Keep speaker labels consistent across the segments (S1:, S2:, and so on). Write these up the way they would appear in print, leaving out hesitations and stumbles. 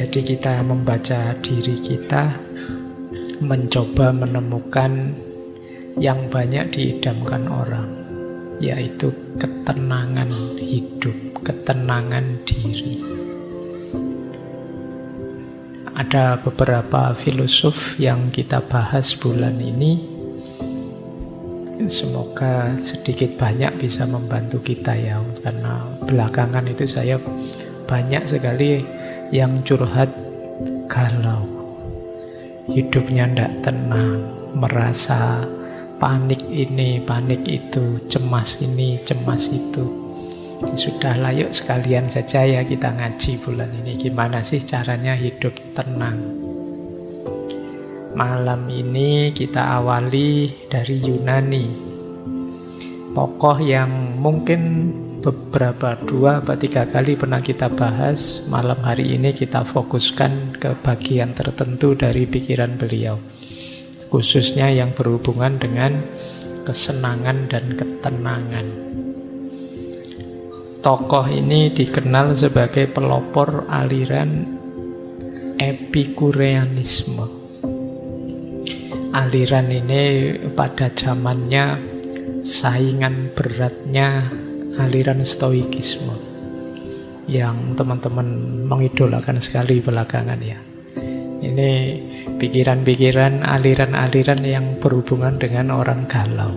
S1: Jadi kita membaca diri kita, mencoba menemukan yang banyak diidamkan orang, yaitu ketenangan hidup, ketenangan diri. Ada beberapa filosof yang kita bahas bulan ini. Semoga sedikit banyak bisa membantu kita ya, karena belakangan itu saya banyak sekali yang curhat galau, hidupnya tidak tenang, merasa panik ini, panik itu, cemas ini, cemas itu. Sudahlah, yuk sekalian saja ya kita ngaji bulan ini. Gimana sih caranya hidup tenang? Malam ini kita awali dari Yunani, tokoh yang mungkin beberapa 2 atau 3 kali pernah kita bahas. Malam hari ini kita fokuskan ke bagian tertentu dari pikiran beliau, khususnya yang berhubungan dengan kesenangan dan ketenangan. Tokoh ini dikenal sebagai pelopor aliran Epikureanisme. Aliran ini pada zamannya saingan beratnya aliran Stoikisme yang teman-teman mengidolakan sekali belakangan ya. Ini pikiran-pikiran, aliran-aliran yang berhubungan dengan orang galau.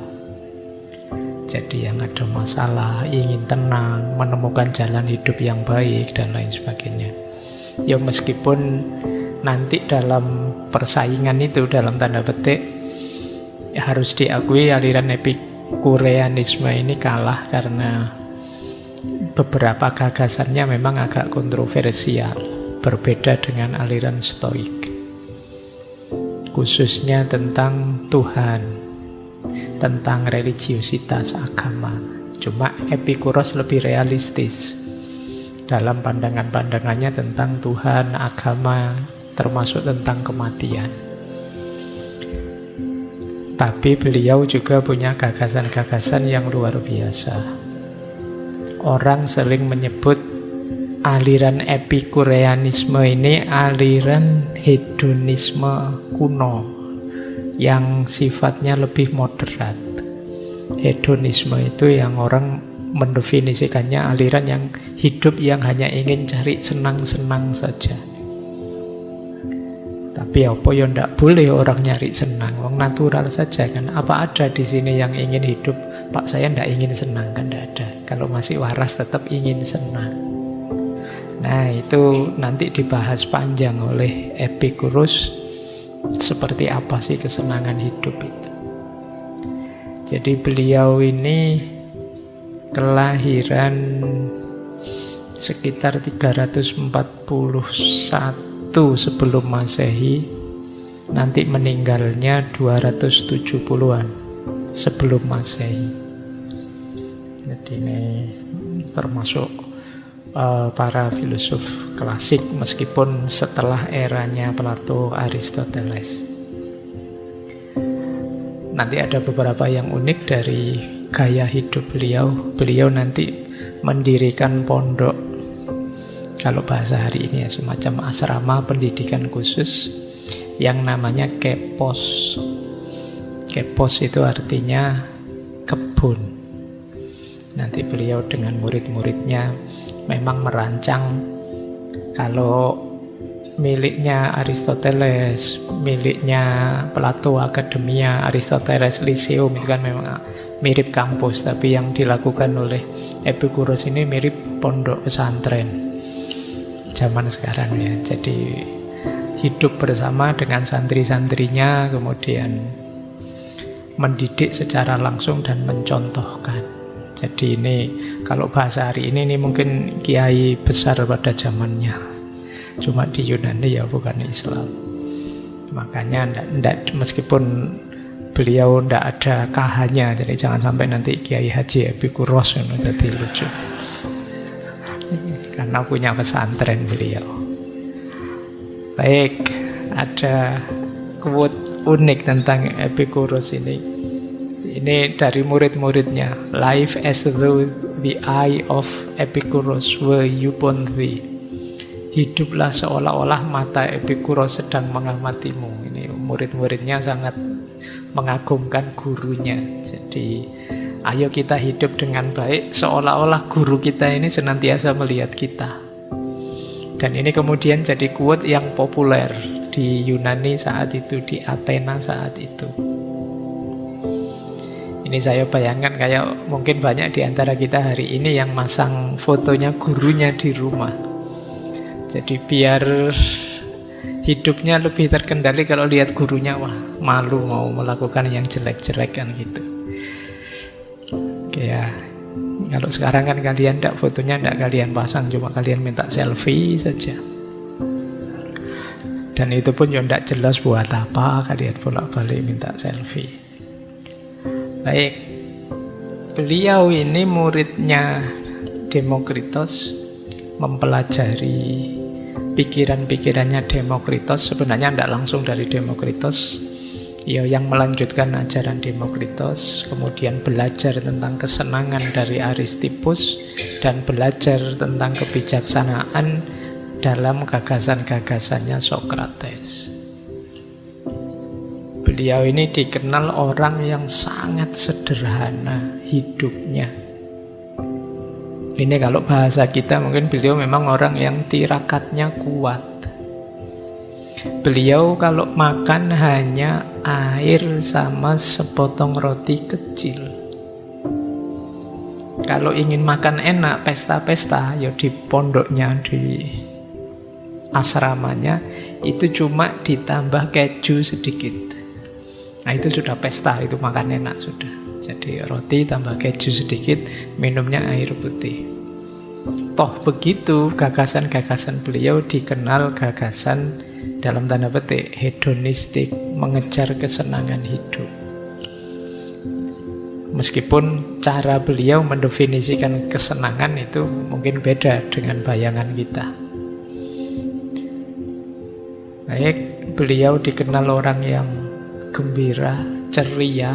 S1: Jadi yang ada masalah, ingin tenang, menemukan jalan hidup yang baik dan lain sebagainya. Ya meskipun nanti dalam persaingan itu, dalam tanda petik, ya harus diakui aliran Epikureanisme ini kalah karena beberapa gagasannya memang agak kontroversial, berbeda dengan aliran Stoik, khususnya tentang Tuhan, tentang religiusitas agama. Cuma Epikuros lebih realistis dalam pandangan-pandangannya tentang Tuhan, agama, termasuk tentang kematian. Tapi beliau juga punya gagasan-gagasan yang luar biasa. Orang sering menyebut aliran Epikureanisme ini aliran hedonisme kuno yang sifatnya lebih moderat. Hedonisme itu yang orang mendefinisikannya aliran yang hidup yang hanya ingin cari senang-senang saja. Tapi apa ya ndak boleh orang nyari senang, wong natural saja kan. Apa ada di sini yang ingin hidup? Pak, saya ndak ingin senang, kan ndak ada. Kalau masih waras tetap ingin senang. Nah, itu nanti dibahas panjang oleh Epicurus, seperti apa sih kesenangan hidup itu. Jadi beliau ini kelahiran sekitar 341 sebelum Masehi, nanti meninggalnya 270-an sebelum Masehi. Jadi ini termasuk para filosof klasik, meskipun setelah eranya Plato, Aristoteles. Nanti ada beberapa yang unik dari gaya hidup beliau. Beliau nanti mendirikan pondok, kalau bahasa hari ini ya, semacam asrama pendidikan khusus yang namanya Kepos. Kepos itu artinya kebun. Nanti beliau dengan murid-muridnya memang merancang, kalau miliknya Aristoteles, miliknya Plato Academia, Aristoteles Lyceum, itu kan memang mirip kampus. Tapi yang dilakukan oleh Epicurus ini mirip pondok pesantren zaman sekarang ya. Jadi hidup bersama dengan santri-santrinya, kemudian mendidik secara langsung dan mencontohkan. Jadi ini kalau bahasa hari ini mungkin kiai besar pada zamannya. Cuma di Yunani ya, bukan Islam. Makanya ndak, meskipun beliau ndak ada KH-nya, jadi jangan sampai nanti Kiai Haji Epikuros yang jadi lucu. Karena punya pesantren beliau. Baik, ada quote unik tentang Epicurus ini. Ini dari murid-muridnya. Life as though the eye of Epicurus were upon thee. hiduplah seolah-olah mata Epikuros sedang mengamatimu. Ini murid-muridnya sangat mengagumkan gurunya. Jadi ayo kita hidup dengan baik seolah-olah guru kita ini senantiasa melihat kita. Dan ini kemudian jadi quote yang populer di Yunani saat itu, di Athena saat itu. Ini saya bayangkan kayak mungkin banyak di antara kita hari ini yang masang fotonya gurunya di rumah. Jadi biar hidupnya lebih terkendali, kalau lihat gurunya, wah malu mau melakukan yang jelek-jelek kan gitu. Oke ya, kalau sekarang kan kalian tidak, fotonya tidak kalian pasang, cuma kalian minta selfie saja. Dan itu pun ya tidak jelas buat apa kalian bolak-balik minta selfie. Baik, beliau ini muridnya Demokritos, mempelajari pikiran-pikirannya Demokritos. Sebenarnya tidak langsung dari Demokritos, ya yang melanjutkan ajaran Demokritos, kemudian belajar tentang kesenangan dari Aristippus, dan belajar tentang kebijaksanaan dalam gagasan-gagasannya Sokrates. Beliau ini dikenal orang yang sangat sederhana hidupnya. Ini kalau bahasa kita mungkin beliau memang orang yang tirakatnya kuat. Beliau kalau makan hanya air sama sepotong roti kecil. Kalau ingin makan enak, pesta-pesta, ya di pondoknya, di asramanya, itu cuma ditambah keju sedikit. Nah itu sudah pesta, itu makan enak sudah. Jadi roti tambah keju sedikit, minumnya air putih. Toh begitu gagasan-gagasan beliau dikenal gagasan dalam tanda petik hedonistik, mengejar kesenangan hidup. Meskipun cara beliau mendefinisikan kesenangan itu mungkin beda dengan bayangan kita. Baik, beliau dikenal orang yang gembira, ceria.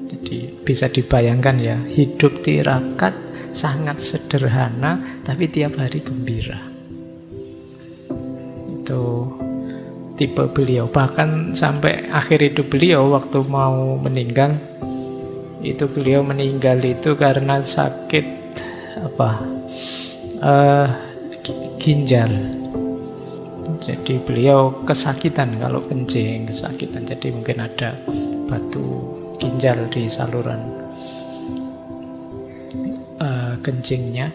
S1: Jadi bisa dibayangkan ya, hidup tirakat, sangat sederhana, tapi tiap hari gembira. Itu tipe beliau. Bahkan sampai akhir hidup beliau, waktu mau meninggal, itu beliau meninggal itu karena sakit ginjal. Jadi beliau kesakitan, kalau kencing kesakitan. Jadi mungkin ada batu ginjal di saluran kencingnya,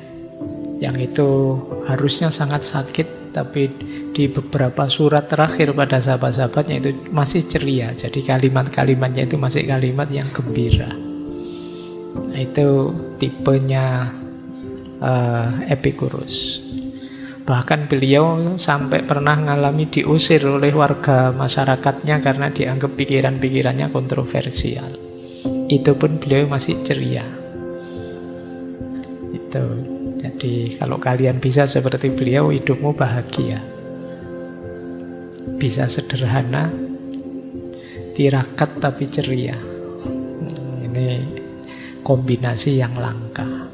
S1: yang itu harusnya sangat sakit, tapi di beberapa surat terakhir pada sahabat-sahabatnya itu masih ceria. Jadi kalimat-kalimatnya itu masih kalimat yang gembira. Nah, itu tipenya Epikuros. Bahkan beliau sampai pernah mengalami diusir oleh warga masyarakatnya karena dianggap pikiran-pikirannya kontroversial. Itu pun beliau masih ceria. Itu. Jadi kalau kalian bisa seperti beliau, hidupmu bahagia. Bisa sederhana, tirakat tapi ceria. Ini kombinasi yang langka.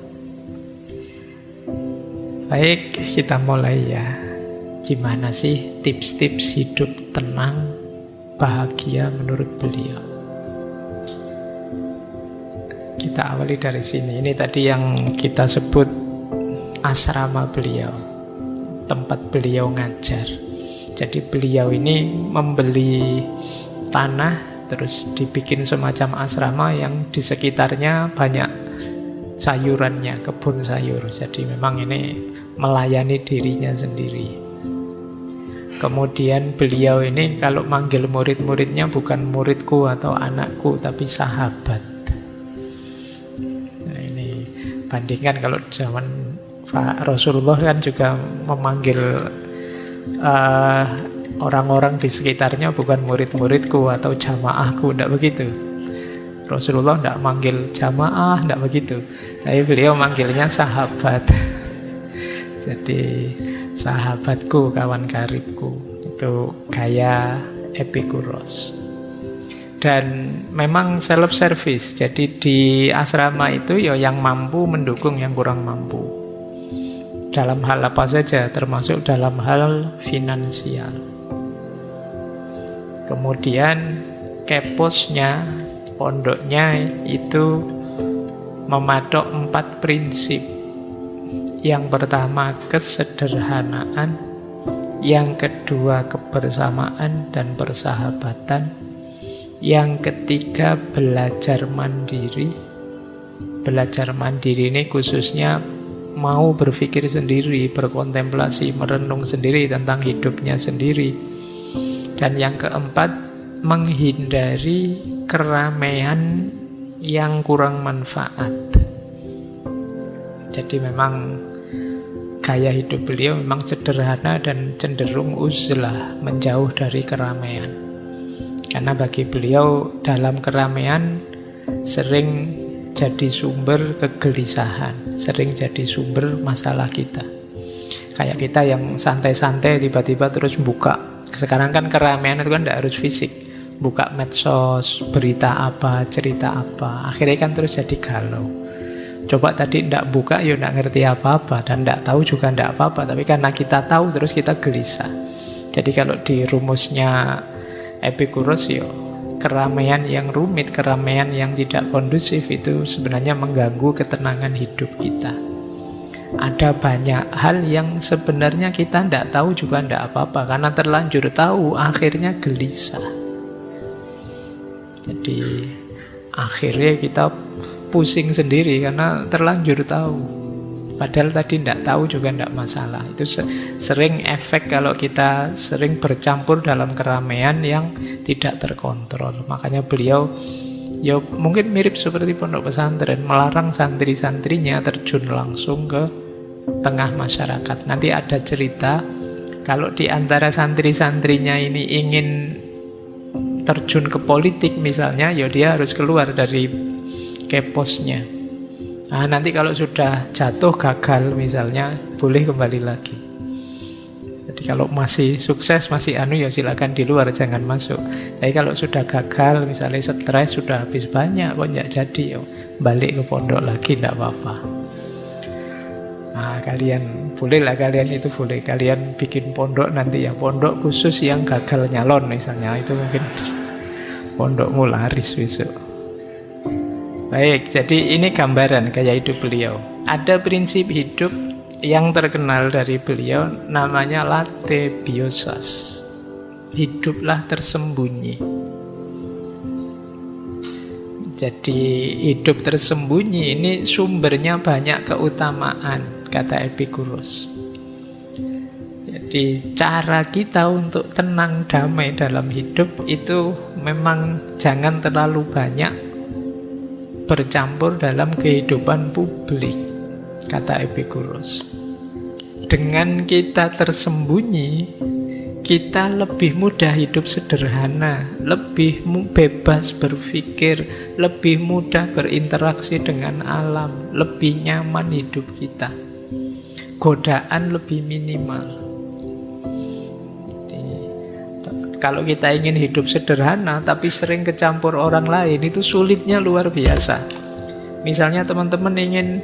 S1: Baik, kita mulai ya. Gimana sih tips-tips hidup tenang, bahagia menurut beliau? Kita awali dari sini. Ini tadi yang kita sebut asrama beliau, tempat beliau ngajar. Jadi beliau ini membeli tanah, terus dibikin semacam asrama yang di sekitarnya banyak sayurannya, kebun sayur. Jadi memang ini melayani dirinya sendiri. Kemudian beliau ini kalau manggil murid-muridnya bukan muridku atau anakku, tapi sahabat. Nah ini bandingkan kalau zaman Pak Rasulullah kan juga memanggil orang-orang di sekitarnya bukan murid-muridku atau jamaahku, tidak begitu. Rasulullah tidak manggil jamaah, tidak begitu. Tapi beliau manggilnya sahabat. Jadi sahabatku, kawan karibku. Itu gaya Epikuros. Dan memang self-service. Jadi di asrama itu ya yang mampu mendukung yang kurang mampu. Dalam hal apa saja, termasuk dalam hal finansial. Kemudian keposnya, pondoknya itu mematok 4 prinsip. Yang pertama kesederhanaan, yang kedua kebersamaan dan persahabatan, yang ketiga belajar mandiri. Belajar mandiri ini khususnya mau berpikir sendiri, berkontemplasi, merenung sendiri tentang hidupnya sendiri. Dan yang keempat, menghindari keramaian yang kurang manfaat. Jadi memang gaya hidup beliau memang sederhana dan cenderung uzlah, menjauh dari keramaian. Karena bagi beliau dalam keramaian sering jadi sumber kegelisahan, sering jadi sumber masalah kita. Kayak kita yang santai-santai tiba-tiba terus buka. Sekarang kan keramaian itu kan tidak harus fisik. Buka medsos, berita apa, cerita apa. Akhirnya kan terus jadi galau. Coba tadi tidak buka, ya tidak ngerti apa-apa. Dan tidak tahu juga tidak apa-apa. Tapi karena kita tahu terus kita gelisah. Jadi kalau di rumusnya Epicurus ya, keramaian yang rumit, keramaian yang tidak kondusif itu sebenarnya mengganggu ketenangan hidup kita. Ada banyak hal yang sebenarnya kita tidak tahu juga tidak apa-apa. Karena terlanjur tahu, akhirnya gelisah. Jadi akhirnya kita pusing sendiri karena terlanjur tahu. Padahal tadi tidak tahu juga tidak masalah. Itu sering efek kalau kita sering bercampur dalam keramaian yang tidak terkontrol. Makanya beliau ya mungkin mirip seperti pondok pesantren, melarang santri-santrinya terjun langsung ke tengah masyarakat. Nanti ada cerita kalau di antara santri-santrinya ini ingin terjun ke politik misalnya, ya dia harus keluar dari keposnya. Nah, nanti kalau sudah jatuh gagal misalnya, boleh kembali lagi. Jadi kalau masih sukses, masih ya silakan di luar, jangan masuk. Tapi kalau sudah gagal, misalnya stres, sudah habis banyak, kok nggak jadi, ya balik ke pondok lagi, tidak apa-apa. Nah, kalian bolehlah, kalian itu boleh. Kalian bikin pondok nanti ya, pondok khusus yang gagal nyalon misalnya, itu mungkin pondokmu laris besok. Baik, jadi ini gambaran gaya hidup beliau. Ada prinsip hidup yang terkenal dari beliau, namanya late biosas. Hiduplah tersembunyi. Jadi hidup tersembunyi ini sumbernya banyak keutamaan, kata Epicurus. Jadi cara kita untuk tenang damai dalam hidup itu memang jangan terlalu banyak bercampur dalam kehidupan publik, kata Epicurus. Dengan kita tersembunyi, kita lebih mudah hidup sederhana, lebih bebas berpikir, lebih mudah berinteraksi dengan alam, lebih nyaman hidup kita. Godaan lebih minimal. Kalau kita ingin hidup sederhana tapi sering kecampur orang lain, itu sulitnya luar biasa. Misalnya teman-teman ingin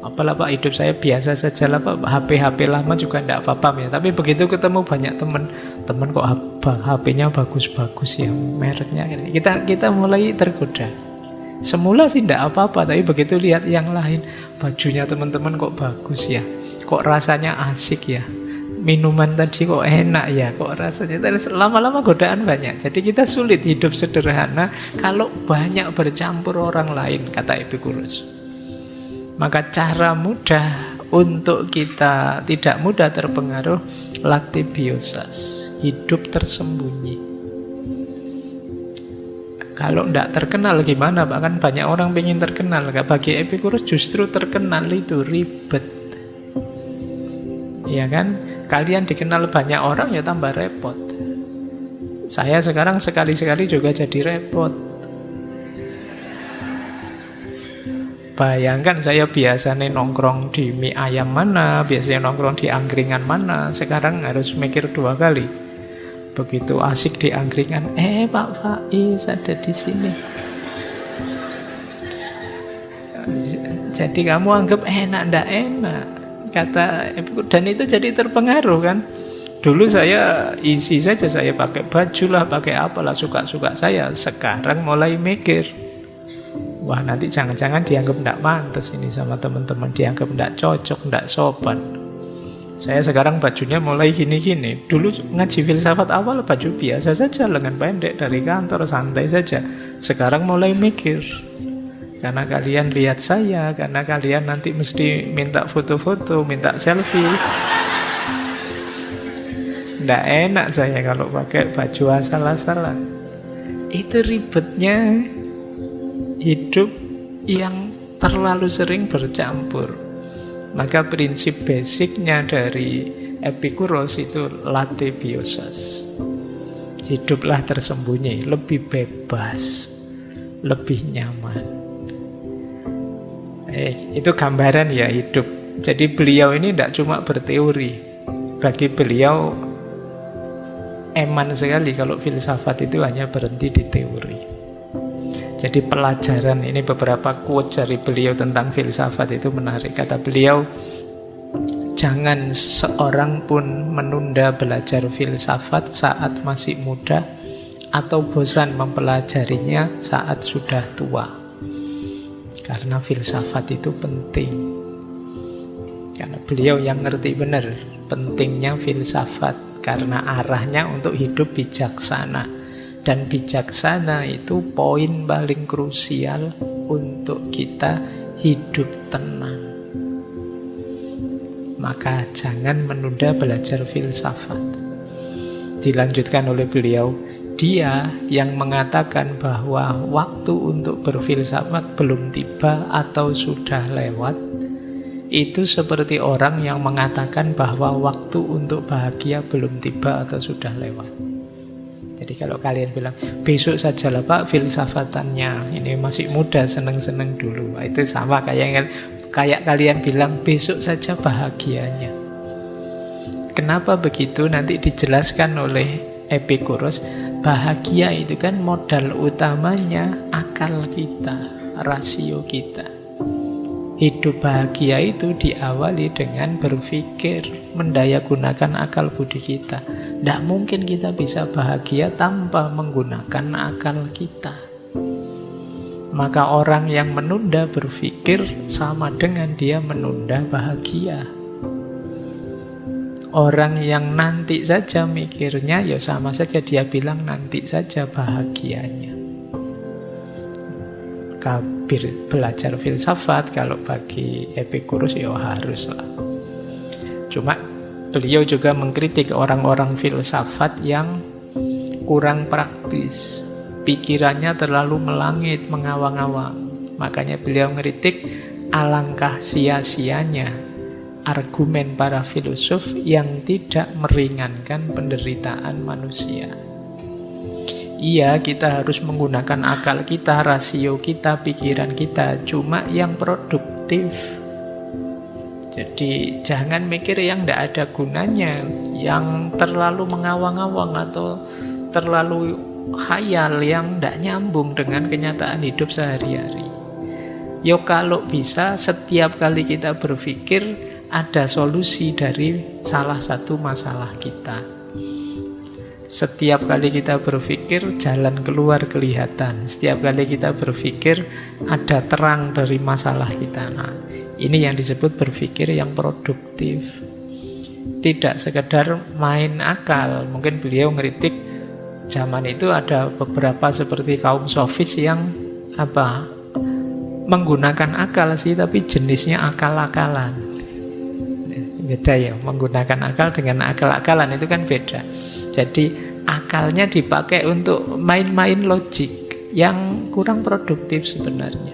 S1: apalah Pak, hidup saya biasa saja lah Pak, HP lama juga tidak apa-apa ya. Tapi begitu ketemu banyak teman kok HP-nya bagus-bagus ya, mereknya, kita mulai tergoda. Semula sih tidak apa-apa, tapi begitu lihat yang lain, bajunya teman-teman kok bagus ya, kok rasanya asik ya, minuman tadi kok enak ya, kok rasanya. Lama-lama godaan banyak. Jadi kita sulit hidup sederhana kalau banyak bercampur orang lain, kata Epicurus. Maka cara mudah untuk kita tidak mudah terpengaruh, late biosas, hidup tersembunyi. Kalau tidak terkenal gimana Pak? Kan banyak orang pengen terkenal. Bagi Epicurus justru terkenal itu ribet. Ya kan? Kalian dikenal banyak orang ya tambah repot. Saya sekarang sekali-sekali juga jadi repot. Bayangkan saya biasanya nongkrong di mie ayam mana, biasanya nongkrong di angkringan mana, sekarang harus mikir 2 kali. Begitu asik di angkringan, Pak Faiz ada di sini. Jadi kamu anggap enak, ndak enak. kata dan itu jadi terpengaruh kan. Dulu saya isi saja, saya pakai baju lah, pakai apalah, suka-suka saya. Sekarang mulai mikir, wah nanti jangan-jangan dianggap tidak pantas ini sama teman-teman, dianggap tidak cocok, tidak sopan. Saya sekarang bajunya mulai gini-gini. Dulu ngaji filsafat awal baju biasa saja, lengan pendek dari kantor, santai saja. Sekarang mulai mikir, karena kalian lihat saya, karena kalian nanti mesti minta foto-foto, minta selfie. Nggak enak saya kalau pakai baju asal-asalan. Itu ribetnya hidup yang terlalu sering bercampur. Maka prinsip basicnya dari Epikuros itu late biosas. Hiduplah tersembunyi, lebih bebas, lebih nyaman. Itu gambaran ya hidup. Jadi beliau ini tidak cuma berteori. Bagi beliau eman sekali kalau filsafat itu hanya berhenti di teori. Jadi pelajaran, ini beberapa quote dari beliau tentang filsafat itu menarik. Kata beliau, jangan seorang pun menunda belajar filsafat saat masih muda atau bosan mempelajarinya saat sudah tua. Karena filsafat itu penting. Karena beliau yang ngerti benar pentingnya filsafat. Karena arahnya untuk hidup bijaksana. Dan bijaksana itu poin paling krusial untuk kita hidup tenang. Maka jangan menunda belajar filsafat. Dilanjutkan oleh beliau, dia yang mengatakan bahwa waktu untuk berfilsafat belum tiba atau sudah lewat, itu seperti orang yang mengatakan bahwa waktu untuk bahagia belum tiba atau sudah lewat. Jadi kalau kalian bilang, besok sajalah Pak filsafatannya, ini masih muda, seneng-seneng dulu. Itu sama kayak kalian bilang, besok saja bahagianya. Kenapa begitu? Nanti dijelaskan oleh Epikuros. Bahagia itu kan modal utamanya akal kita, rasio kita. Hidup bahagia itu diawali dengan berpikir, mendayagunakan akal budi kita. Tidak mungkin kita bisa bahagia tanpa menggunakan akal kita. Maka orang yang menunda berpikir sama dengan dia menunda bahagia. Orang yang nanti saja mikirnya, ya sama saja dia bilang nanti saja bahagianya. Belajar filsafat kalau bagi Epikuros ya haruslah. Cuma beliau juga mengkritik orang-orang filsafat yang kurang praktis, pikirannya terlalu melangit, mengawang-awang. Makanya beliau mengkritik alangkah sia-sianya argumen para filosof yang tidak meringankan penderitaan manusia. Iya, kita harus menggunakan akal kita, rasio kita, pikiran kita, cuma yang produktif. Jadi jangan mikir yang tidak ada gunanya, yang terlalu mengawang-awang atau terlalu khayal yang tidak nyambung dengan kenyataan hidup sehari-hari. Yo kalau bisa setiap kali kita berpikir ada solusi dari salah satu masalah kita. Setiap kali kita berpikir, jalan keluar kelihatan. Setiap kali kita berpikir, ada terang dari masalah kita. Nah, ini yang disebut berpikir yang produktif. Tidak sekedar main akal. Mungkin beliau ngeritik zaman itu ada beberapa seperti kaum sofis yang menggunakan akal sih, tapi jenisnya akal-akalan. Beda ya, menggunakan akal dengan akal-akalan itu kan beda. Jadi akalnya dipakai untuk main-main logik yang kurang produktif sebenarnya.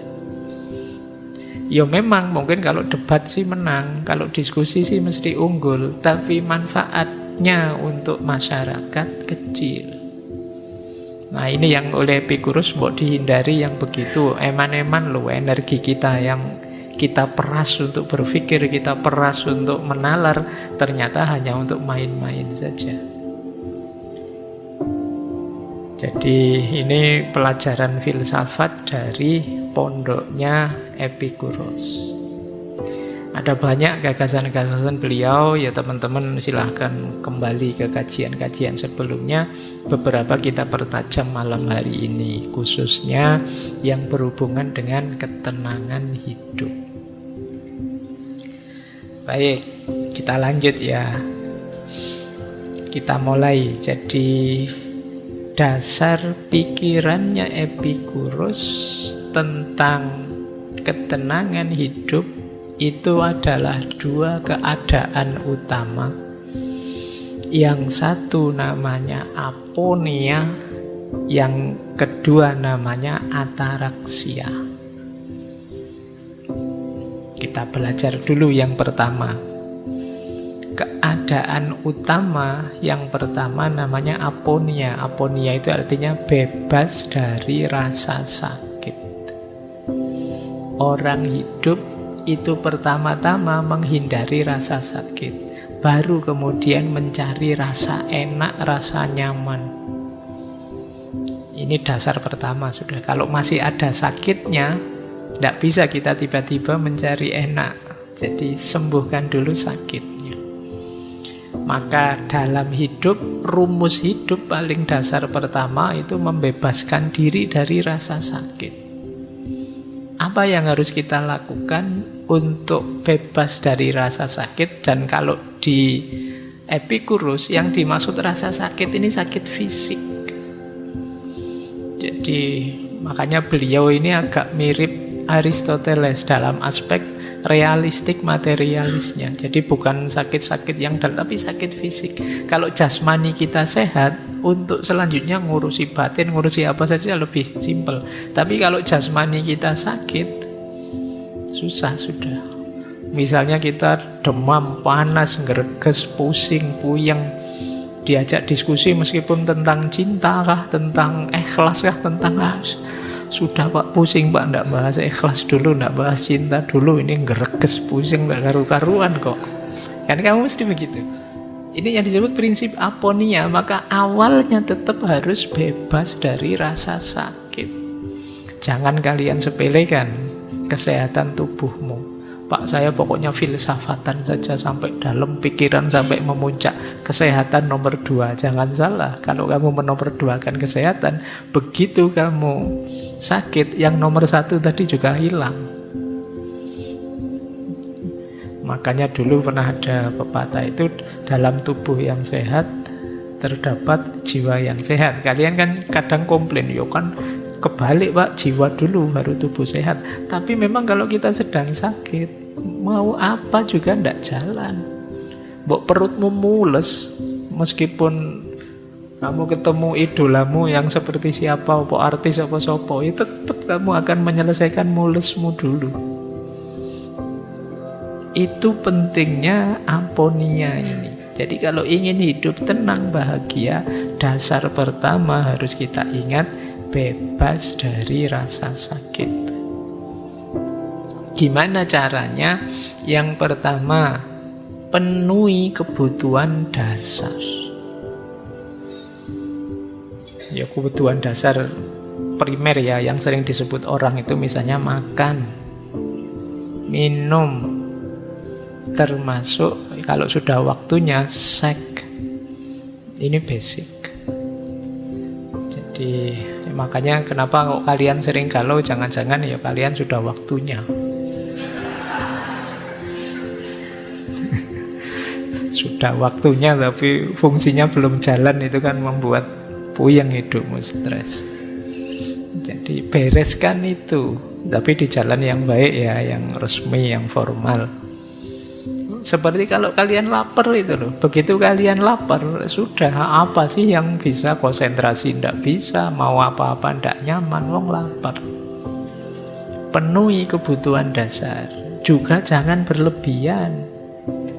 S1: Ya memang mungkin kalau debat sih menang, kalau diskusi sih mesti unggul, tapi manfaatnya untuk masyarakat kecil. Nah ini yang oleh Epikuros mau dihindari yang begitu eman-eman loh, energi kita yang kita peras untuk berpikir, kita peras untuk menalar, ternyata hanya untuk main-main saja. Jadi ini pelajaran filsafat dari pondoknya Epikuros. Ada banyak gagasan-gagasan beliau, ya teman-teman silahkan kembali ke kajian-kajian sebelumnya. Beberapa kita pertajam malam hari ini, khususnya yang berhubungan dengan ketenangan hidup. Baik, kita lanjut ya. Kita mulai. Jadi dasar pikirannya Epicurus tentang ketenangan hidup itu adalah dua keadaan utama. Yang satu namanya aponia, yang kedua namanya ataraksia. Kita belajar dulu yang pertama. Keadaan utama yang pertama namanya aponia. Aponia itu artinya bebas dari rasa sakit. Orang hidup itu pertama-tama menghindari rasa sakit, baru kemudian mencari rasa enak, rasa nyaman. Ini dasar pertama sudah. Kalau masih ada sakitnya, tidak bisa kita tiba-tiba mencari enak. Jadi sembuhkan dulu sakitnya. Maka dalam hidup, rumus hidup paling dasar pertama itu membebaskan diri dari rasa sakit. Apa yang harus kita lakukan untuk bebas dari rasa sakit? Dan kalau di Epicurus yang dimaksud rasa sakit ini sakit fisik. Jadi makanya beliau ini agak mirip Aristoteles dalam aspek realistik materialisnya. Jadi bukan sakit-sakit yang dalam, tapi sakit fisik. Kalau jasmani kita sehat, untuk selanjutnya ngurusi batin, ngurusi apa saja lebih simpel. Tapi kalau jasmani kita sakit, susah sudah. Misalnya kita demam, panas, ngereges, pusing, puyeng, diajak diskusi meskipun tentang cinta kah, tentang ikhlas kah, tentang sudah Pak, pusing Pak, ndak bahas ikhlas dulu, ndak bahas cinta dulu, ini ngereges, pusing, ndak karu-karuan kok. Kan kamu mesti begitu. Ini yang disebut prinsip aponia. Maka awalnya tetap harus bebas dari rasa sakit. Jangan kalian sepelekan kesehatan tubuhmu. Pak, saya pokoknya filsafatan saja sampai dalam pikiran, sampai memuncak. Kesehatan nomor 2. Jangan salah, kalau kamu menomorduakan kesehatan, begitu kamu sakit, yang nomor 1 tadi juga hilang. Makanya dulu pernah ada pepatah itu, dalam tubuh yang sehat terdapat jiwa yang sehat. Kalian kan kadang komplain, yo kan kebalik Pak, jiwa dulu baru tubuh sehat. Tapi memang kalau kita sedang sakit, mau apa juga ndak jalan. Mbok perutmu mules, meskipun kamu ketemu idolamu yang seperti siapa, apa artis apa sopo, itu tetap kamu akan menyelesaikan mulesmu dulu. Itu pentingnya aponia ini. Jadi kalau ingin hidup tenang, bahagia, dasar pertama harus kita ingat, bebas dari rasa sakit. Gimana caranya? Yang pertama, penuhi kebutuhan dasar. Ya, kebutuhan dasar primer ya, yang sering disebut orang itu misalnya makan, minum, termasuk kalau sudah waktunya seks. Ini basic. Jadi makanya kenapa kok kalian sering galau, jangan-jangan ya kalian sudah waktunya. Sudah waktunya tapi fungsinya belum jalan, itu kan membuat puyeng hidupmu, stres. Jadi bereskan itu, tapi di jalan yang baik ya, yang resmi, yang formal. Seperti kalau kalian lapar itu loh, begitu kalian lapar, sudah apa sih yang bisa konsentrasi, ndak bisa, mau apa-apa ndak nyaman, wong lapar. Penuhi kebutuhan dasar, juga jangan berlebihan.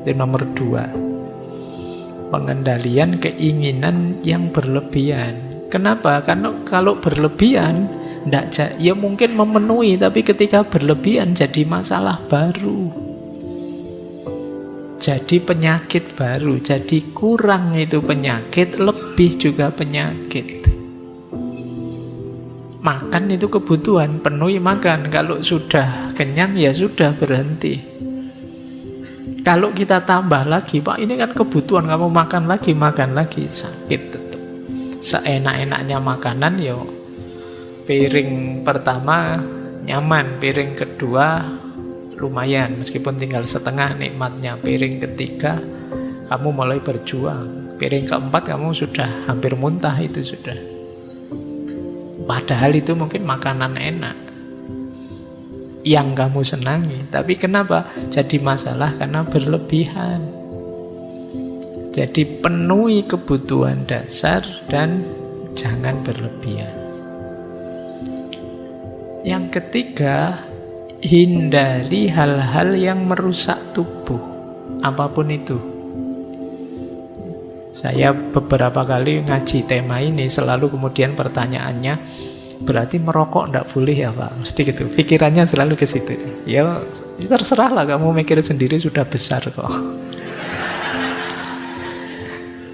S1: Itu nomor 2. Pengendalian keinginan yang berlebihan. Kenapa? Karena kalau berlebihan, ya mungkin memenuhi, tapi ketika berlebihan jadi masalah baru. Jadi penyakit baru, jadi kurang itu penyakit, lebih juga penyakit. Makan itu kebutuhan, penuhi makan. Kalau sudah kenyang ya sudah, berhenti. Kalau kita tambah lagi, Pak, ini kan kebutuhan, kamu makan lagi, sakit tetap. Seenak-enaknya makanan, yo piring pertama nyaman, piring kedua lumayan, meskipun tinggal setengah nikmatnya. Piring ketiga, kamu mulai berjuang. Piring keempat, kamu sudah hampir muntah, itu sudah. Padahal itu mungkin makanan enak yang kamu senangi. Tapi kenapa jadi masalah? Karena berlebihan. Jadi penuhi kebutuhan dasar dan jangan berlebihan. Yang ketiga, hindari hal-hal yang merusak tubuh, apapun itu. Saya beberapa kali ngaji tema ini, selalu kemudian pertanyaannya, berarti merokok ndak boleh ya Pak? Mesti gitu, pikirannya selalu ke situ. Ya terserahlah, kamu mikir sendiri, sudah besar kok.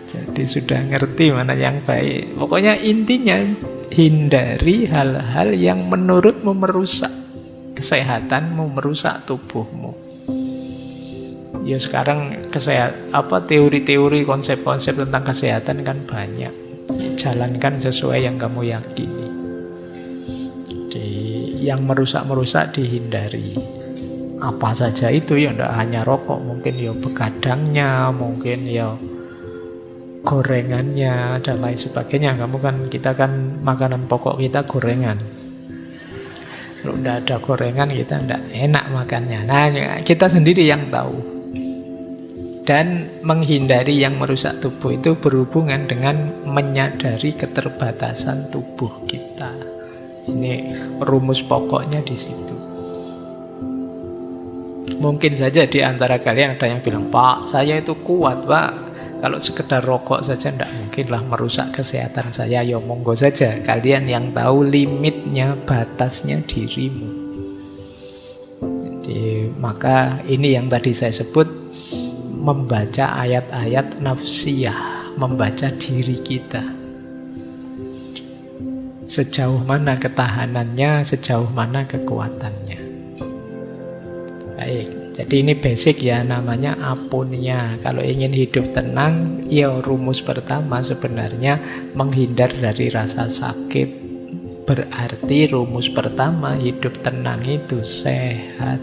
S1: Jadi sudah ngerti mana yang baik. Pokoknya intinya, hindari hal-hal yang menurutmu merusak kesehatanmu, merusak tubuhmu. Ya sekarang teori-teori, konsep-konsep tentang kesehatan kan banyak. Jalankan sesuai yang kamu yakini. Yang merusak-merusak dihindari. Apa saja itu, ya tidak hanya rokok, mungkin ya begadangnya, mungkin ya gorengannya dan lain sebagainya. Kita kan makanan pokok kita gorengan. Kalau tidak ada gorengan, kita tidak enak makannya. Nah, kita sendiri yang tahu. Dan menghindari yang merusak tubuh itu berhubungan dengan menyadari keterbatasan tubuh kita. Ini rumus pokoknya di situ. Mungkin saja di antara kalian ada yang bilang, Pak, saya itu kuat, Pak. Kalau sekedar rokok saja tidak mungkinlah merusak kesehatan saya. Ya monggo saja, kalian yang tahu limitnya, batasnya dirimu. Jadi maka ini yang tadi saya sebut, membaca ayat-ayat nafsiyah, membaca diri kita. Sejauh mana ketahanannya, sejauh mana kekuatannya. Baik, jadi ini basic ya, namanya apunia. Kalau ingin hidup tenang, ya rumus pertama sebenarnya menghindar dari rasa sakit. Berarti rumus pertama hidup tenang itu sehat.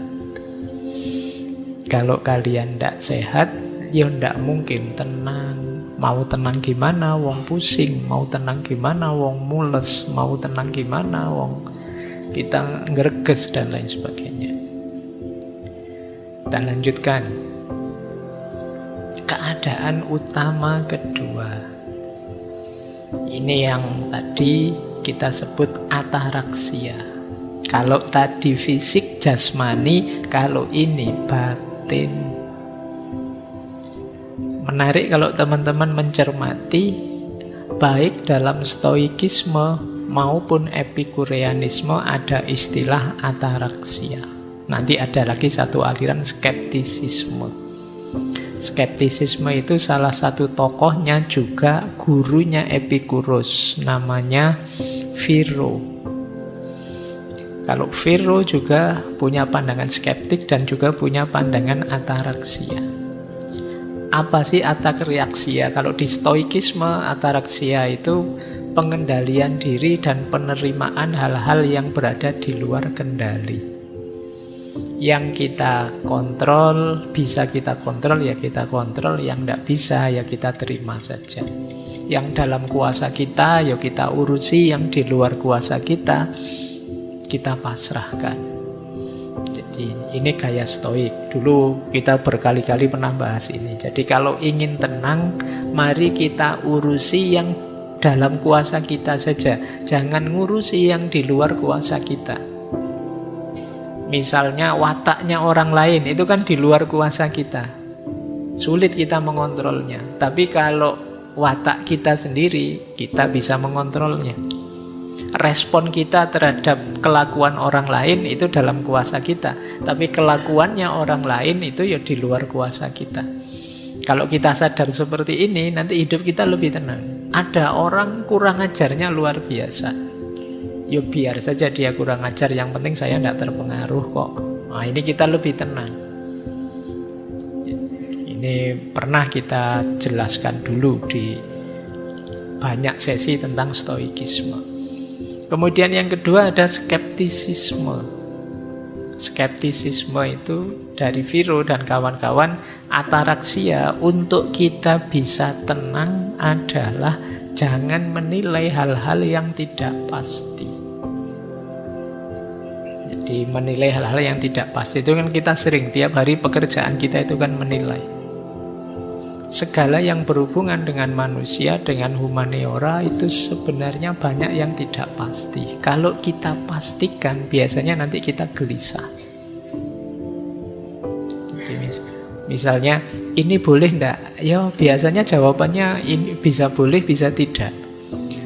S1: Kalau kalian tidak sehat, ya tidak mungkin tenang. Mau tenang gimana, wong pusing. Mau tenang gimana, wong mules. Mau tenang gimana, wong kita ngereges dan lain sebagainya. Kita lanjutkan. Keadaan utama kedua. Ini yang tadi kita sebut ataraksia. Kalau tadi fisik jasmani, kalau ini batin. Menarik kalau teman-teman mencermati, baik dalam stoikisme maupun epikureanisme ada istilah ataraksia. Nanti ada lagi satu aliran skeptisisme. Skeptisisme itu salah satu tokohnya juga gurunya Epikuros, namanya Philo. Kalau Philo juga punya pandangan skeptik dan juga punya pandangan ataraksia. Apa sih ataraksia? Kalau di stoikisme, ataraksia itu pengendalian diri dan penerimaan hal-hal yang berada di luar kendali. Yang kita kontrol, bisa kita kontrol, ya kita kontrol. Yang tidak bisa, ya kita terima saja. Yang dalam kuasa kita, ya kita urusi. Yang di luar kuasa kita pasrahkan. Jadi ini gaya stoik. Dulu kita berkali-kali pernah bahas ini. Jadi kalau ingin tenang, mari kita urusi yang dalam kuasa kita saja. Jangan ngurusi yang di luar kuasa kita. Misalnya wataknya orang lain, itu kan di luar kuasa kita. Sulit kita mengontrolnya. Tapi kalau watak kita sendiri, kita bisa mengontrolnya. Respon kita terhadap kelakuan orang lain itu dalam kuasa kita. Tapi kelakuannya orang lain itu ya di luar kuasa kita. Kalau kita sadar seperti ini, nanti hidup kita lebih tenang. Ada orang kurang ajarnya luar biasa. Ya biar saja dia kurang ajar, yang penting saya tidak terpengaruh kok. Nah ini kita lebih tenang. Ini pernah kita jelaskan dulu di banyak sesi tentang stoikisme. Kemudian yang kedua ada skeptisisme. Skeptisisme itu dari Viro dan kawan-kawan, ataraksia untuk kita bisa tenang adalah jangan menilai hal-hal yang tidak pasti. Jadi menilai hal-hal yang tidak pasti itu kan kita sering, tiap hari pekerjaan kita itu kan menilai. Segala yang berhubungan dengan manusia, dengan humaniora itu sebenarnya banyak yang tidak pasti. Kalau kita pastikan, biasanya nanti kita gelisah. Misalnya, ini boleh enggak? Ya biasanya jawabannya ini bisa boleh, bisa tidak.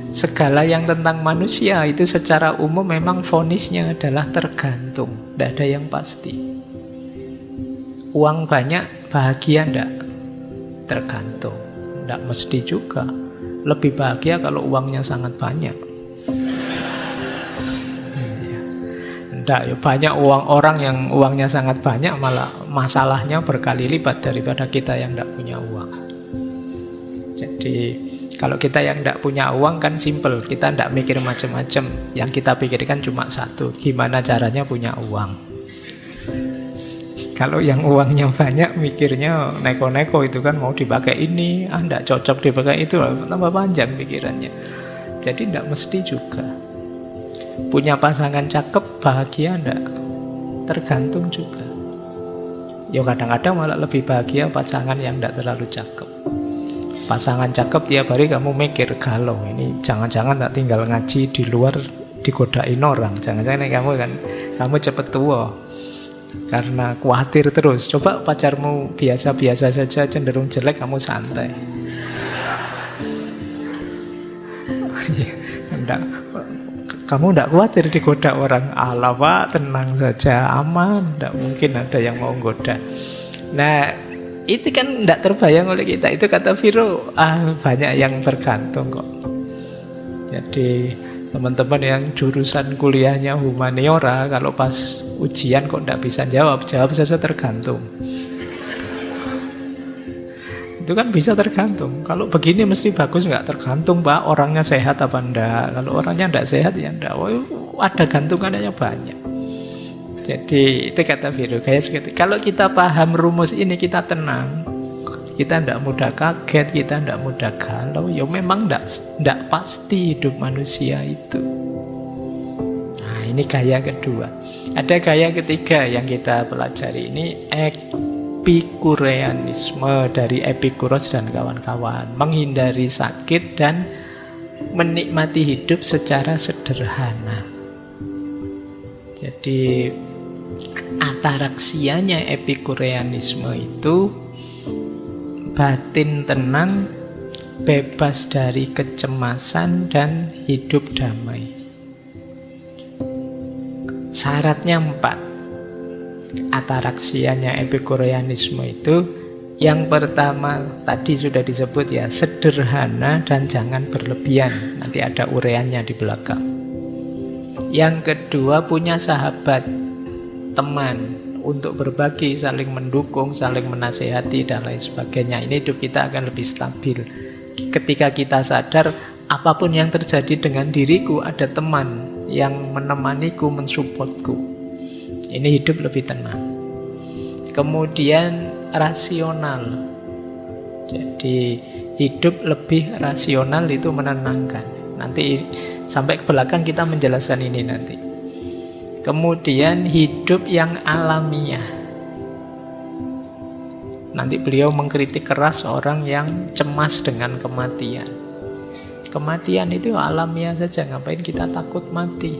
S1: Segala yang tentang manusia itu secara umum memang vonisnya adalah tergantung. Tidak ada yang pasti. Uang banyak, bahagia enggak? Tergantung. Tidak mesti juga. Lebih bahagia kalau uangnya sangat banyak. Tidak, ya banyak orang yang uangnya sangat banyak malah masalahnya berkali lipat daripada kita yang tidak punya uang. Jadi kalau kita yang tidak punya uang kan simple, kita tidak mikir macam-macam. Yang kita pikirkan cuma satu, gimana caranya punya uang. Kalau yang uangnya banyak mikirnya neko-neko itu kan mau dipakai ini, tidak cocok dipakai itu, tambah panjang pikirannya. Jadi tidak mesti juga. Punya pasangan cakep, bahagia enggak? Tergantung juga. Ya kadang-kadang malah lebih bahagia pasangan yang enggak terlalu cakep. Pasangan cakep tiap hari kamu mikir, galau, ini jangan-jangan tak tinggal ngaji di luar digodain orang. Jangan-jangan kamu cepet tua karena khawatir terus. Coba pacarmu biasa-biasa saja, cenderung jelek, kamu santai. Kamu tidak khawatir digoda orang. Alah Pak, tenang saja, aman, tidak mungkin ada yang mau goda. Nah itu kan tidak terbayang oleh kita. Itu kata Viro, banyak yang tergantung kok. Jadi teman-teman yang jurusan kuliahnya humaniora, kalau pas ujian kok tidak bisa jawab saja tergantung. Itu kan bisa tergantung. Kalau begini mesti bagus nggak? Tergantung Pak, orangnya sehat apa enggak. Kalau orangnya enggak sehat ya enggak. Ada gantungannya banyak. Jadi itu kata Viro, kalau kita paham rumus ini kita tenang. Kita tidak mudah kaget, kita tidak mudah galau. Ya memang tidak pasti hidup manusia itu. Nah ini gaya kedua. Ada gaya ketiga yang kita pelajari ini, Epikureanisme dari Epikuros dan kawan-kawan. Menghindari sakit dan menikmati hidup secara sederhana. Jadi ataraksianya Epikureanisme itu batin tenang, bebas dari kecemasan, dan hidup damai. Syaratnya 4. Ataraksianya Epikureanisme itu, yang pertama tadi sudah disebut ya, sederhana dan jangan berlebihan. Nanti ada ureannya di belakang. Yang kedua, punya sahabat, teman, untuk berbagi, saling mendukung, saling menasehati, dan lain sebagainya. Ini hidup kita akan lebih stabil. Ketika kita sadar, apapun yang terjadi dengan diriku, ada teman yang menemaniku, mensupportku. Ini hidup lebih tenang. Kemudian rasional. Jadi hidup lebih rasional itu menenangkan. Nanti sampai ke belakang kita menjelaskan ini nanti. Kemudian hidup yang alamiah. Nanti beliau mengkritik keras orang yang cemas dengan kematian. Kematian itu alamiah saja, ngapain kita takut mati?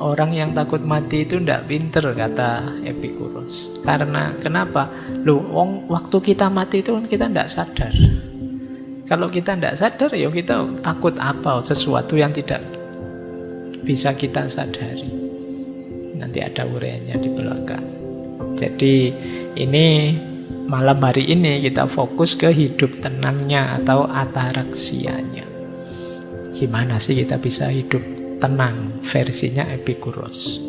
S1: Orang yang takut mati itu tidak pinter, kata Epikuros. Karena kenapa? Waktu kita mati itu kan kita tidak sadar. Kalau kita tidak sadar, ya kita takut apa? Sesuatu yang tidak bisa kita sadari. Nanti ada uraiannya di belakang. Jadi ini malam hari ini kita fokus ke hidup tenangnya atau ataraksianya. Gimana sih kita bisa hidup tenang versinya Epikuros?